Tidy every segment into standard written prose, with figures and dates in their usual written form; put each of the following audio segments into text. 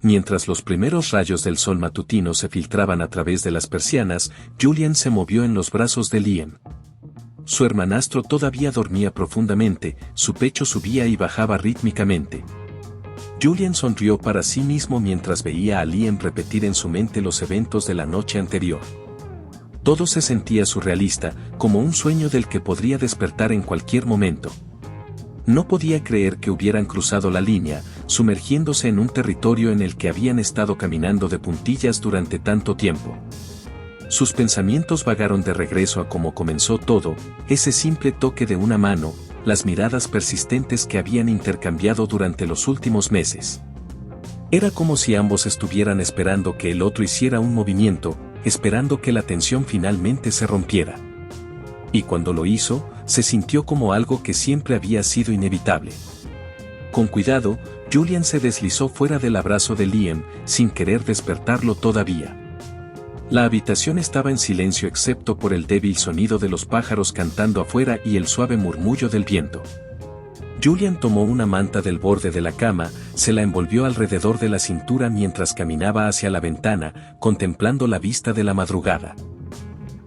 Mientras los primeros rayos del sol matutino se filtraban a través de las persianas, Julian se movió en los brazos de Liam. Su hermanastro todavía dormía profundamente, su pecho subía y bajaba rítmicamente. Julian sonrió para sí mismo mientras veía a Liam repetir en su mente los eventos de la noche anterior. Todo se sentía surrealista, como un sueño del que podría despertar en cualquier momento. No podía creer que hubieran cruzado la línea, sumergiéndose en un territorio en el que habían estado caminando de puntillas durante tanto tiempo. Sus pensamientos vagaron de regreso a cómo comenzó todo, ese simple toque de una mano, las miradas persistentes que habían intercambiado durante los últimos meses. Era como si ambos estuvieran esperando que el otro hiciera un movimiento, esperando que la tensión finalmente se rompiera. Y cuando lo hizo, se sintió como algo que siempre había sido inevitable. Con cuidado, Julian se deslizó fuera del abrazo de Liam, sin querer despertarlo todavía. La habitación estaba en silencio excepto por el débil sonido de los pájaros cantando afuera y el suave murmullo del viento. Julian tomó una manta del borde de la cama, se la envolvió alrededor de la cintura mientras caminaba hacia la ventana, contemplando la vista de la madrugada.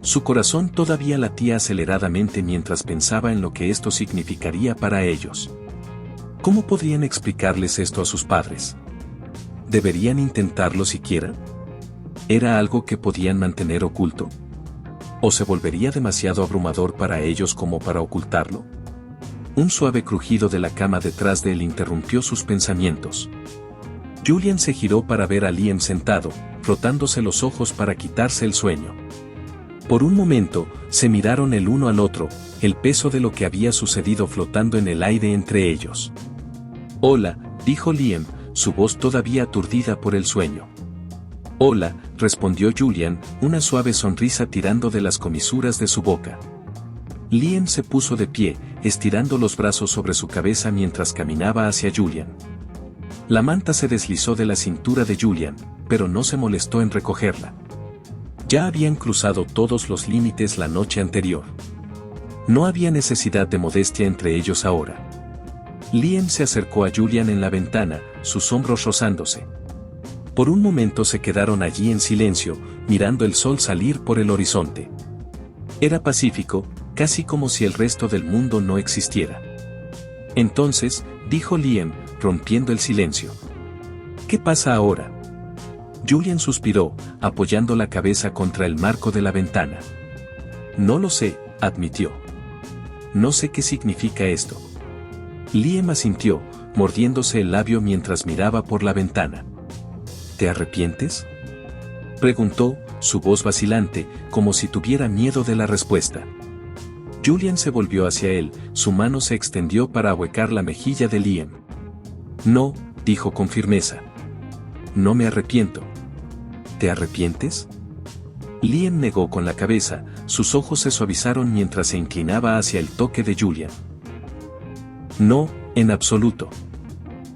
Su corazón todavía latía aceleradamente mientras pensaba en lo que esto significaría para ellos. ¿Cómo podrían explicarles esto a sus padres? ¿Deberían intentarlo siquiera? ¿Era algo que podían mantener oculto? ¿O se volvería demasiado abrumador para ellos como para ocultarlo? Un suave crujido de la cama detrás de él interrumpió sus pensamientos. Julian se giró para ver a Liam sentado, frotándose los ojos para quitarse el sueño. Por un momento, se miraron el uno al otro, el peso de lo que había sucedido flotando en el aire entre ellos. «Hola», dijo Liam, su voz todavía aturdida por el sueño. «Hola», respondió Julian, una suave sonrisa tirando de las comisuras de su boca. Liam se puso de pie, estirando los brazos sobre su cabeza mientras caminaba hacia Julian. La manta se deslizó de la cintura de Julian, pero no se molestó en recogerla. Ya habían cruzado todos los límites la noche anterior. No había necesidad de modestia entre ellos ahora. Liam se acercó a Julian en la ventana, sus hombros rozándose. Por un momento se quedaron allí en silencio, mirando el sol salir por el horizonte. Era pacífico, casi como si el resto del mundo no existiera. Entonces, dijo Liam, rompiendo el silencio. «¿Qué pasa ahora?» Julian suspiró, apoyando la cabeza contra el marco de la ventana. «No lo sé», admitió. «No sé qué significa esto». Liam asintió, mordiéndose el labio mientras miraba por la ventana. «¿Te arrepientes?», preguntó, su voz vacilante, como si tuviera miedo de la respuesta. Julian se volvió hacia él, su mano se extendió para ahuecar la mejilla de Liam. «No», dijo con firmeza. «No me arrepiento». «¿Te arrepientes?». Liam negó con la cabeza, sus ojos se suavizaron mientras se inclinaba hacia el toque de Julian. «No, en absoluto».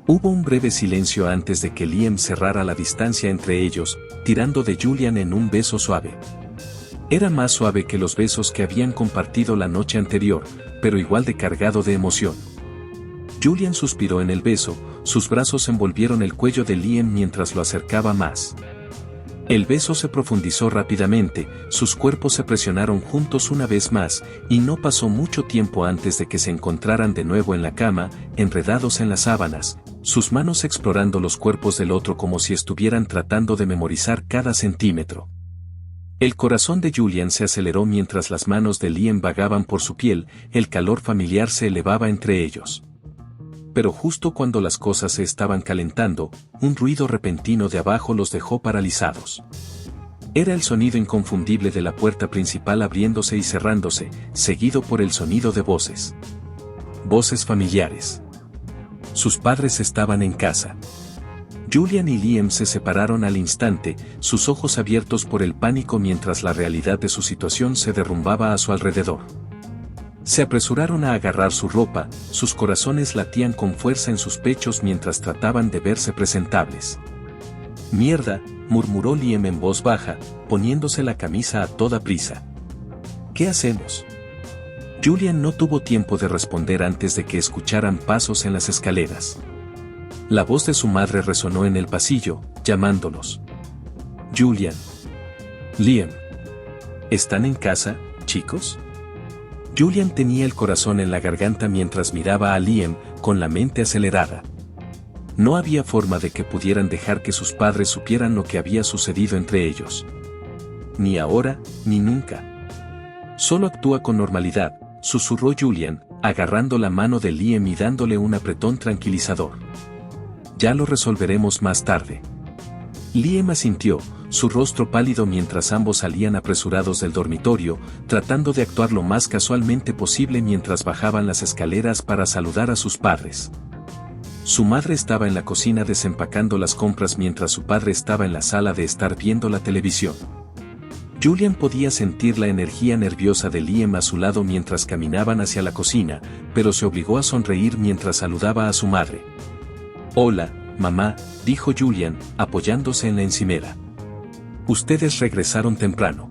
Hubo un breve silencio antes de que Liam cerrara la distancia entre ellos, tirando de Julian en un beso suave. Era más suave que los besos que habían compartido la noche anterior, pero igual de cargado de emoción. Julian suspiró en el beso, sus brazos envolvieron el cuello de Liam mientras lo acercaba más. El beso se profundizó rápidamente, sus cuerpos se presionaron juntos una vez más, y no pasó mucho tiempo antes de que se encontraran de nuevo en la cama, enredados en las sábanas, sus manos explorando los cuerpos del otro como si estuvieran tratando de memorizar cada centímetro. El corazón de Julian se aceleró mientras las manos de Liam vagaban por su piel, el calor familiar se elevaba entre ellos. Pero justo cuando las cosas se estaban calentando, un ruido repentino de abajo los dejó paralizados. Era el sonido inconfundible de la puerta principal abriéndose y cerrándose, seguido por el sonido de voces. Voces familiares. Sus padres estaban en casa. Julian y Liam se separaron al instante, sus ojos abiertos por el pánico mientras la realidad de su situación se derrumbaba a su alrededor. Se apresuraron a agarrar su ropa, sus corazones latían con fuerza en sus pechos mientras trataban de verse presentables. «Mierda», murmuró Liam en voz baja, poniéndose la camisa a toda prisa. «¿Qué hacemos?». Julian no tuvo tiempo de responder antes de que escucharan pasos en las escaleras. La voz de su madre resonó en el pasillo, llamándolos. Julian. Liam. ¿Están en casa, chicos? Julian tenía el corazón en la garganta mientras miraba a Liam, con la mente acelerada. No había forma de que pudieran dejar que sus padres supieran lo que había sucedido entre ellos. Ni ahora, ni nunca. Solo actúa con normalidad, susurró Julian, agarrando la mano de Liam y dándole un apretón tranquilizador. Ya lo resolveremos más tarde. Liam asintió, su rostro pálido mientras ambos salían apresurados del dormitorio, tratando de actuar lo más casualmente posible mientras bajaban las escaleras para saludar a sus padres. Su madre estaba en la cocina desempacando las compras mientras su padre estaba en la sala de estar viendo la televisión. Julian podía sentir la energía nerviosa de Liam a su lado mientras caminaban hacia la cocina, pero se obligó a sonreír mientras saludaba a su madre. «Hola, mamá», dijo Julian, apoyándose en la encimera. «Ustedes regresaron temprano».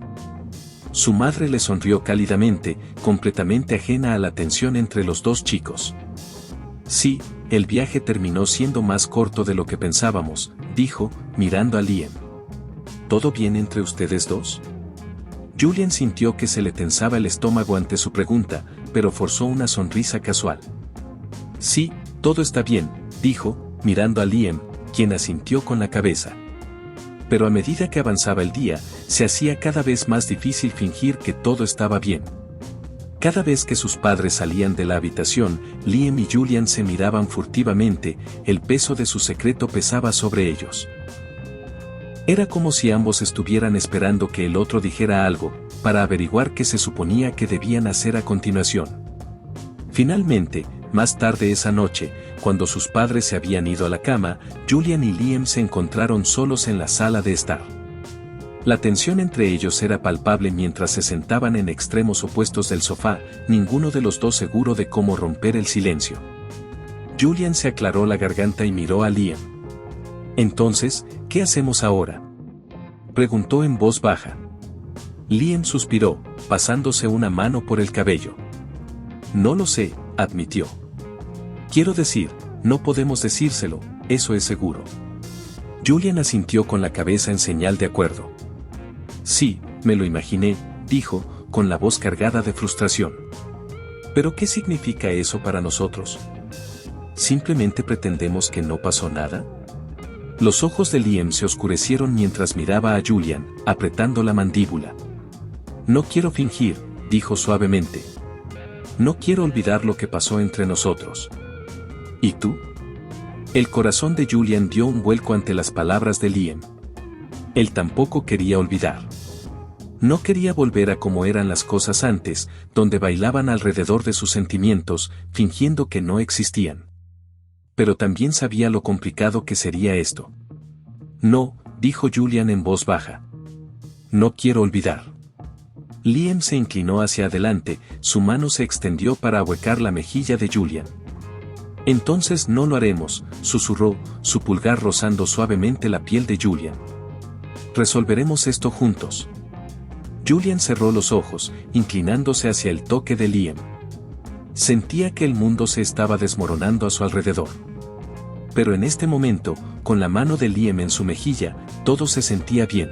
Su madre le sonrió cálidamente, completamente ajena a la tensión entre los dos chicos. «Sí, el viaje terminó siendo más corto de lo que pensábamos», dijo, mirando a Liam. «¿Todo bien entre ustedes dos?» Julian sintió que se le tensaba el estómago ante su pregunta, pero forzó una sonrisa casual. «Sí, todo está bien», dijo, mirando a Liam, quien asintió con la cabeza. Pero a medida que avanzaba el día, se hacía cada vez más difícil fingir que todo estaba bien. Cada vez que sus padres salían de la habitación, Liam y Julian se miraban furtivamente, el peso de su secreto pesaba sobre ellos. Era como si ambos estuvieran esperando que el otro dijera algo, para averiguar qué se suponía que debían hacer a continuación. Finalmente, más tarde esa noche, cuando sus padres se habían ido a la cama, Julian y Liam se encontraron solos en la sala de estar. La tensión entre ellos era palpable mientras se sentaban en extremos opuestos del sofá, ninguno de los dos seguro de cómo romper el silencio. Julian se aclaró la garganta y miró a Liam. «Entonces, ¿qué hacemos ahora?», preguntó en voz baja. Liam suspiró, pasándose una mano por el cabello. «No lo sé», admitió. «Quiero decir, no podemos decírselo, eso es seguro». Julian asintió con la cabeza en señal de acuerdo. «Sí, me lo imaginé», dijo, con la voz cargada de frustración. «¿Pero qué significa eso para nosotros? ¿Simplemente pretendemos que no pasó nada?». Los ojos de Liam se oscurecieron mientras miraba a Julian, apretando la mandíbula. «No quiero fingir», dijo suavemente. «No quiero olvidar lo que pasó entre nosotros». «¿Y tú?». El corazón de Julian dio un vuelco ante las palabras de Liam. Él tampoco quería olvidar. No quería volver a como eran las cosas antes, donde bailaban alrededor de sus sentimientos, fingiendo que no existían. Pero también sabía lo complicado que sería esto. «No», dijo Julian en voz baja. «No quiero olvidar». Liam se inclinó hacia adelante, su mano se extendió para ahuecar la mejilla de Julian. «Entonces no lo haremos», susurró, su pulgar rozando suavemente la piel de Julian. «Resolveremos esto juntos». Julian cerró los ojos, inclinándose hacia el toque de Liam. Sentía que el mundo se estaba desmoronando a su alrededor. Pero en este momento, con la mano de Liam en su mejilla, todo se sentía bien.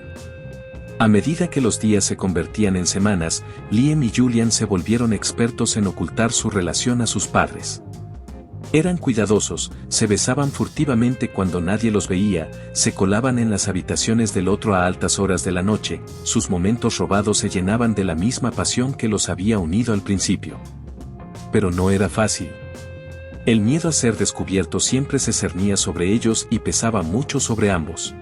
A medida que los días se convertían en semanas, Liam y Julian se volvieron expertos en ocultar su relación a sus padres. Eran cuidadosos, se besaban furtivamente cuando nadie los veía, se colaban en las habitaciones del otro a altas horas de la noche, sus momentos robados se llenaban de la misma pasión que los había unido al principio. Pero no era fácil. El miedo a ser descubierto siempre se cernía sobre ellos y pesaba mucho sobre ambos.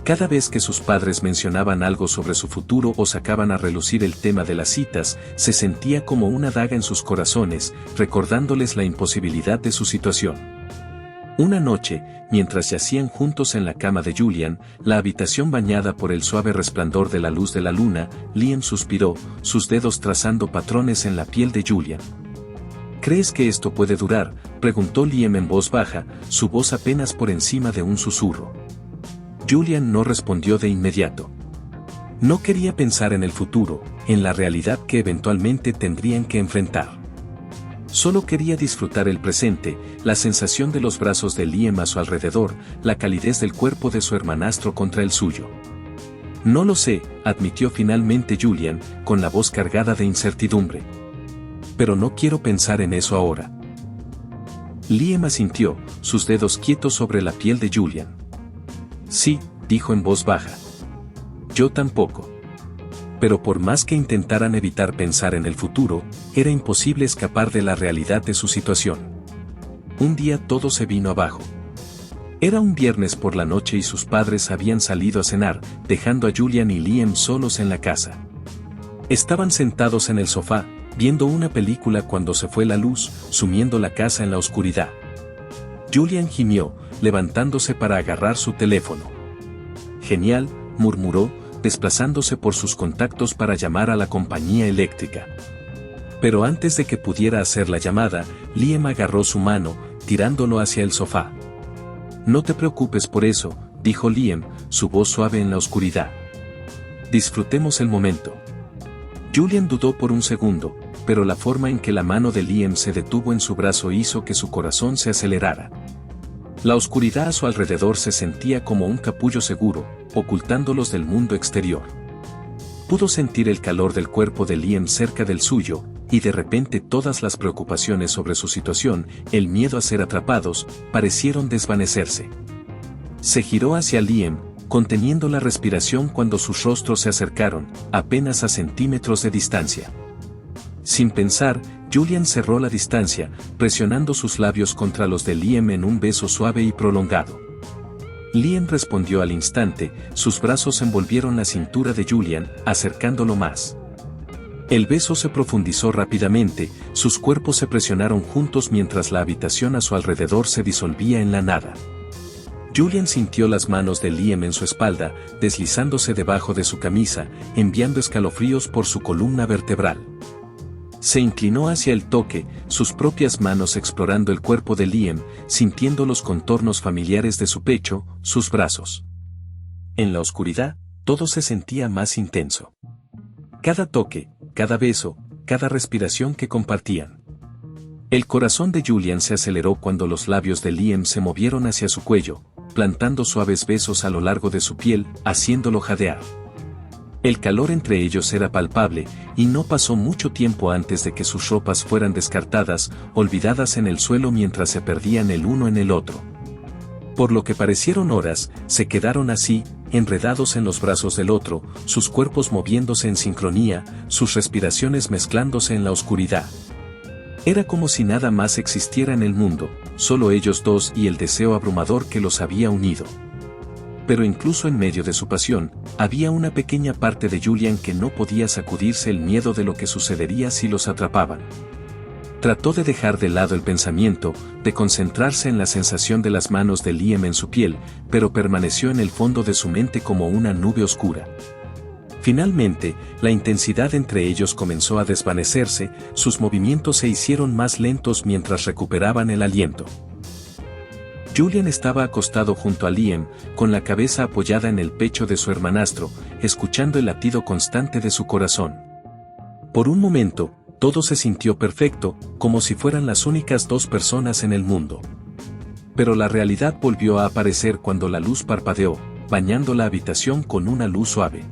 Cada vez que sus padres mencionaban algo sobre su futuro o sacaban a relucir el tema de las citas, se sentía como una daga en sus corazones, recordándoles la imposibilidad de su situación. Una noche, mientras yacían juntos en la cama de Julian, la habitación bañada por el suave resplandor de la luz de la luna, Liam suspiró, sus dedos trazando patrones en la piel de Julian. «¿Crees que esto puede durar?», preguntó Liam en voz baja, su voz apenas por encima de un susurro. Julian no respondió de inmediato. No quería pensar en el futuro, en la realidad que eventualmente tendrían que enfrentar. Solo quería disfrutar el presente, la sensación de los brazos de Liam a su alrededor, la calidez del cuerpo de su hermanastro contra el suyo. No lo sé, admitió finalmente Julian, con la voz cargada de incertidumbre. Pero no quiero pensar en eso ahora. Liam asintió, sus dedos quietos sobre la piel de Julian. Sí, dijo en voz baja. Yo tampoco. Pero por más que intentaran evitar pensar en el futuro, era imposible escapar de la realidad de su situación. Un día todo se vino abajo. Era un viernes por la noche y sus padres habían salido a cenar, dejando a Julian y Liam solos en la casa. Estaban sentados en el sofá, viendo una película cuando se fue la luz, sumiendo la casa en la oscuridad. Julian gimió, levantándose para agarrar su teléfono. Genial, murmuró, desplazándose por sus contactos para llamar a la compañía eléctrica. Pero antes de que pudiera hacer la llamada, Liam agarró su mano, tirándolo hacia el sofá. No te preocupes por eso, dijo Liam, su voz suave en la oscuridad. Disfrutemos el momento. Julian dudó por un segundo, pero la forma en que la mano de Liam se detuvo en su brazo hizo que su corazón se acelerara. La oscuridad a su alrededor se sentía como un capullo seguro, ocultándolos del mundo exterior. Pudo sentir el calor del cuerpo de Liam cerca del suyo, y de repente todas las preocupaciones sobre su situación, el miedo a ser atrapados, parecieron desvanecerse. Se giró hacia Liam, conteniendo la respiración cuando sus rostros se acercaron, apenas a centímetros de distancia. Sin pensar, Julian cerró la distancia, presionando sus labios contra los de Liam en un beso suave y prolongado. Liam respondió al instante, sus brazos envolvieron la cintura de Julian, acercándolo más. El beso se profundizó rápidamente, sus cuerpos se presionaron juntos mientras la habitación a su alrededor se disolvía en la nada. Julian sintió las manos de Liam en su espalda, deslizándose debajo de su camisa, enviando escalofríos por su columna vertebral. Se inclinó hacia el toque, sus propias manos explorando el cuerpo de Liam, sintiendo los contornos familiares de su pecho, sus brazos. En la oscuridad, todo se sentía más intenso. Cada toque, cada beso, cada respiración que compartían. El corazón de Julian se aceleró cuando los labios de Liam se movieron hacia su cuello, plantando suaves besos a lo largo de su piel, haciéndolo jadear. El calor entre ellos era palpable, y no pasó mucho tiempo antes de que sus ropas fueran descartadas, olvidadas en el suelo mientras se perdían el uno en el otro. Por lo que parecieron horas, se quedaron así, enredados en los brazos del otro, sus cuerpos moviéndose en sincronía, sus respiraciones mezclándose en la oscuridad. Era como si nada más existiera en el mundo, solo ellos dos y el deseo abrumador que los había unido. Pero incluso en medio de su pasión, había una pequeña parte de Julian que no podía sacudirse el miedo de lo que sucedería si los atrapaban. Trató de dejar de lado el pensamiento, de concentrarse en la sensación de las manos de Liam en su piel, pero permaneció en el fondo de su mente como una nube oscura. Finalmente, la intensidad entre ellos comenzó a desvanecerse, sus movimientos se hicieron más lentos mientras recuperaban el aliento. Julian estaba acostado junto a Liam, con la cabeza apoyada en el pecho de su hermanastro, escuchando el latido constante de su corazón. Por un momento, todo se sintió perfecto, como si fueran las únicas dos personas en el mundo. Pero la realidad volvió a aparecer cuando la luz parpadeó, bañando la habitación con una luz suave.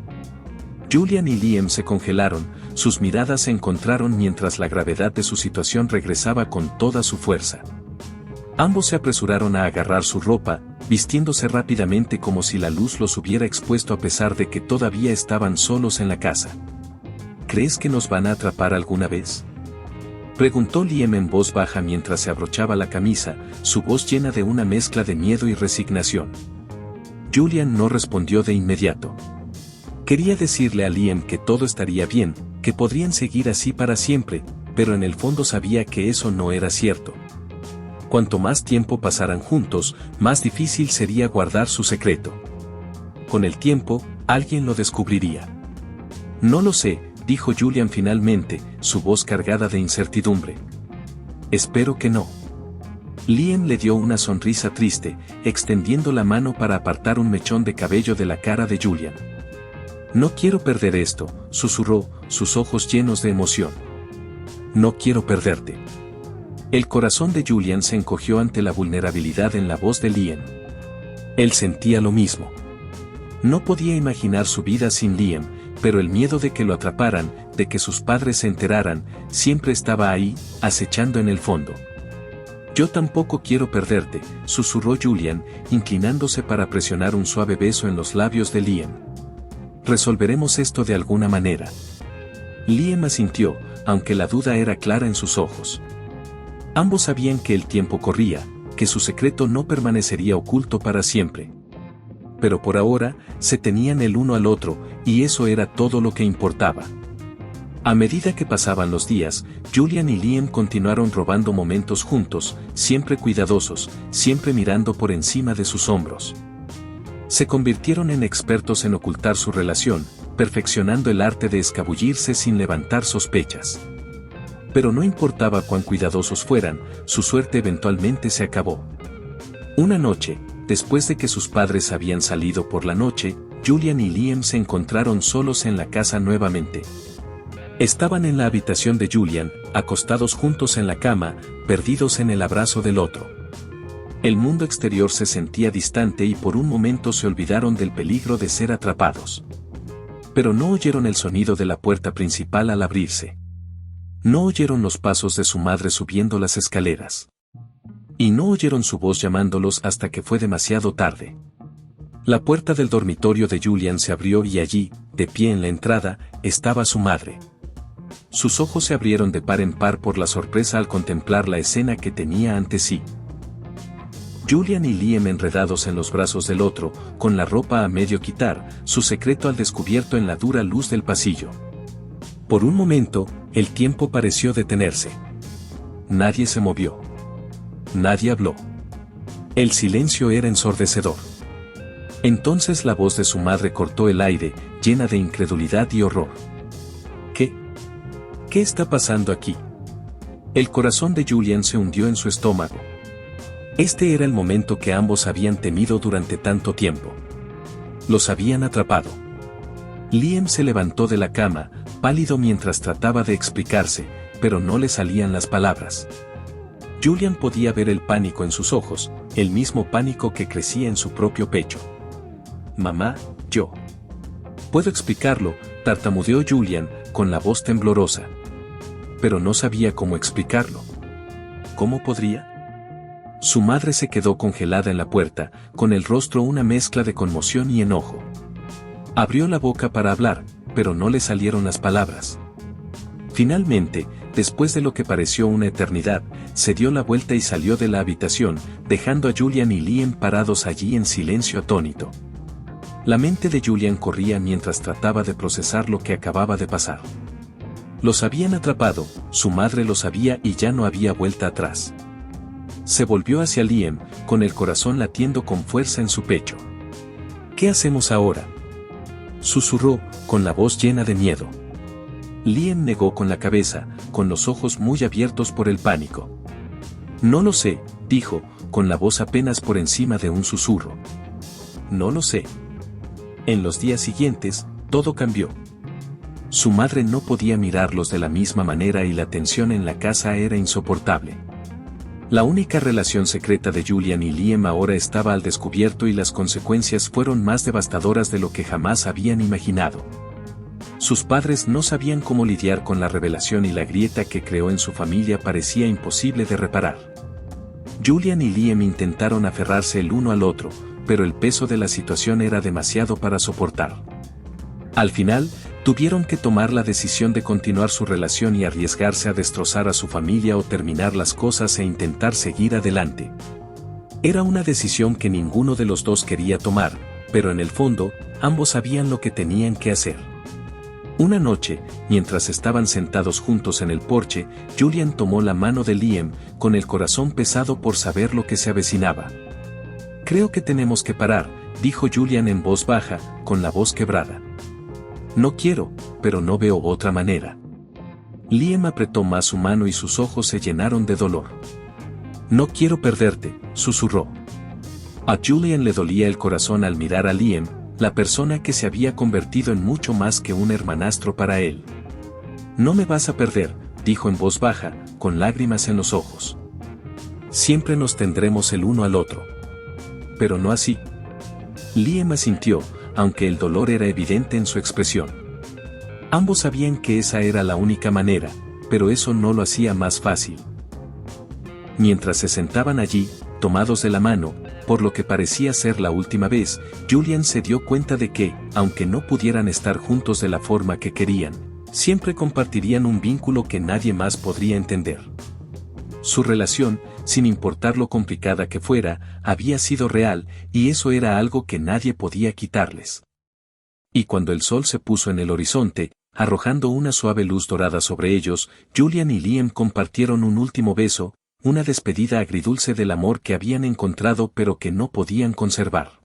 Julian y Liam se congelaron, sus miradas se encontraron mientras la gravedad de su situación regresaba con toda su fuerza. Ambos se apresuraron a agarrar su ropa, vistiéndose rápidamente como si la luz los hubiera expuesto a pesar de que todavía estaban solos en la casa. ¿Crees que nos van a atrapar alguna vez?, preguntó Liam en voz baja mientras se abrochaba la camisa, su voz llena de una mezcla de miedo y resignación. Julian no respondió de inmediato. Quería decirle a Liam que todo estaría bien, que podrían seguir así para siempre, pero en el fondo sabía que eso no era cierto. Cuanto más tiempo pasaran juntos, más difícil sería guardar su secreto. Con el tiempo, alguien lo descubriría. No lo sé, dijo Julian finalmente, su voz cargada de incertidumbre. Espero que no. Liam le dio una sonrisa triste, extendiendo la mano para apartar un mechón de cabello de la cara de Julian. No quiero perder esto, susurró, sus ojos llenos de emoción. No quiero perderte. El corazón de Julian se encogió ante la vulnerabilidad en la voz de Liam. Él sentía lo mismo. No podía imaginar su vida sin Liam, pero el miedo de que lo atraparan, de que sus padres se enteraran, siempre estaba ahí, acechando en el fondo. Yo tampoco quiero perderte, susurró Julian, inclinándose para presionar un suave beso en los labios de Liam. Resolveremos esto de alguna manera. Liam asintió, aunque la duda era clara en sus ojos. Ambos sabían que el tiempo corría, que su secreto no permanecería oculto para siempre. Pero por ahora, se tenían el uno al otro, y eso era todo lo que importaba. A medida que pasaban los días, Julian y Liam continuaron robando momentos juntos, siempre cuidadosos, siempre mirando por encima de sus hombros. Se convirtieron en expertos en ocultar su relación, perfeccionando el arte de escabullirse sin levantar sospechas. Pero no importaba cuán cuidadosos fueran, su suerte eventualmente se acabó. Una noche, después de que sus padres habían salido por la noche, Julian y Liam se encontraron solos en la casa nuevamente. Estaban en la habitación de Julian, acostados juntos en la cama, perdidos en el abrazo del otro. El mundo exterior se sentía distante y por un momento se olvidaron del peligro de ser atrapados. Pero no oyeron el sonido de la puerta principal al abrirse. No oyeron los pasos de su madre subiendo las escaleras. Y no oyeron su voz llamándolos hasta que fue demasiado tarde. La puerta del dormitorio de Julian se abrió y allí, de pie en la entrada, estaba su madre. Sus ojos se abrieron de par en par por la sorpresa al contemplar la escena que tenía ante sí. Julian y Liam enredados en los brazos del otro, con la ropa a medio quitar, su secreto al descubierto en la dura luz del pasillo. Por un momento, el tiempo pareció detenerse. Nadie se movió. Nadie habló. El silencio era ensordecedor. Entonces la voz de su madre cortó el aire, llena de incredulidad y horror. ¿Qué? ¿Qué está pasando aquí? El corazón de Julian se hundió en su estómago. Este era el momento que ambos habían temido durante tanto tiempo. Los habían atrapado. Liam se levantó de la cama, pálido mientras trataba de explicarse, pero no le salían las palabras. Julian podía ver el pánico en sus ojos, el mismo pánico que crecía en su propio pecho. Mamá, yo. Puedo explicarlo, tartamudeó Julian, con la voz temblorosa. Pero no sabía cómo explicarlo. ¿Cómo podría? Su madre se quedó congelada en la puerta, con el rostro una mezcla de conmoción y enojo. Abrió la boca para hablar, pero no le salieron las palabras. Finalmente, después de lo que pareció una eternidad, se dio la vuelta y salió de la habitación, dejando a Julian y Liam parados allí en silencio atónito. La mente de Julian corría mientras trataba de procesar lo que acababa de pasar. Los habían atrapado, su madre lo sabía y ya no había vuelta atrás. Se volvió hacia Liam, con el corazón latiendo con fuerza en su pecho. ¿Qué hacemos ahora?, susurró, con la voz llena de miedo. Liam negó con la cabeza, con los ojos muy abiertos por el pánico. No lo sé, dijo, con la voz apenas por encima de un susurro. No lo sé. En los días siguientes, todo cambió. Su madre no podía mirarlos de la misma manera y la tensión en la casa era insoportable. La única relación secreta de Julian y Liam ahora estaba al descubierto y las consecuencias fueron más devastadoras de lo que jamás habían imaginado. Sus padres no sabían cómo lidiar con la revelación y la grieta que creó en su familia parecía imposible de reparar. Julian y Liam intentaron aferrarse el uno al otro, pero el peso de la situación era demasiado para soportar. Al final, tuvieron que tomar la decisión de continuar su relación y arriesgarse a destrozar a su familia o terminar las cosas e intentar seguir adelante. Era una decisión que ninguno de los dos quería tomar, pero en el fondo, ambos sabían lo que tenían que hacer. Una noche, mientras estaban sentados juntos en el porche, Julian tomó la mano de Liam, con el corazón pesado por saber lo que se avecinaba. Creo que tenemos que parar, dijo Julian en voz baja, con la voz quebrada. No quiero, pero no veo otra manera. Liam apretó más su mano y sus ojos se llenaron de dolor. No quiero perderte, susurró. A Julian le dolía el corazón al mirar a Liam, la persona que se había convertido en mucho más que un hermanastro para él. No me vas a perder, dijo en voz baja, con lágrimas en los ojos. Siempre nos tendremos el uno al otro. Pero no así. Liam asintió, aunque el dolor era evidente en su expresión. Ambos sabían que esa era la única manera, pero eso no lo hacía más fácil. Mientras se sentaban allí, tomados de la mano, por lo que parecía ser la última vez, Julian se dio cuenta de que, aunque no pudieran estar juntos de la forma que querían, siempre compartirían un vínculo que nadie más podría entender. Su relación, sin importar lo complicada que fuera, había sido real, y eso era algo que nadie podía quitarles. Y cuando el sol se puso en el horizonte, arrojando una suave luz dorada sobre ellos, Julian y Liam compartieron un último beso, una despedida agridulce del amor que habían encontrado pero que no podían conservar.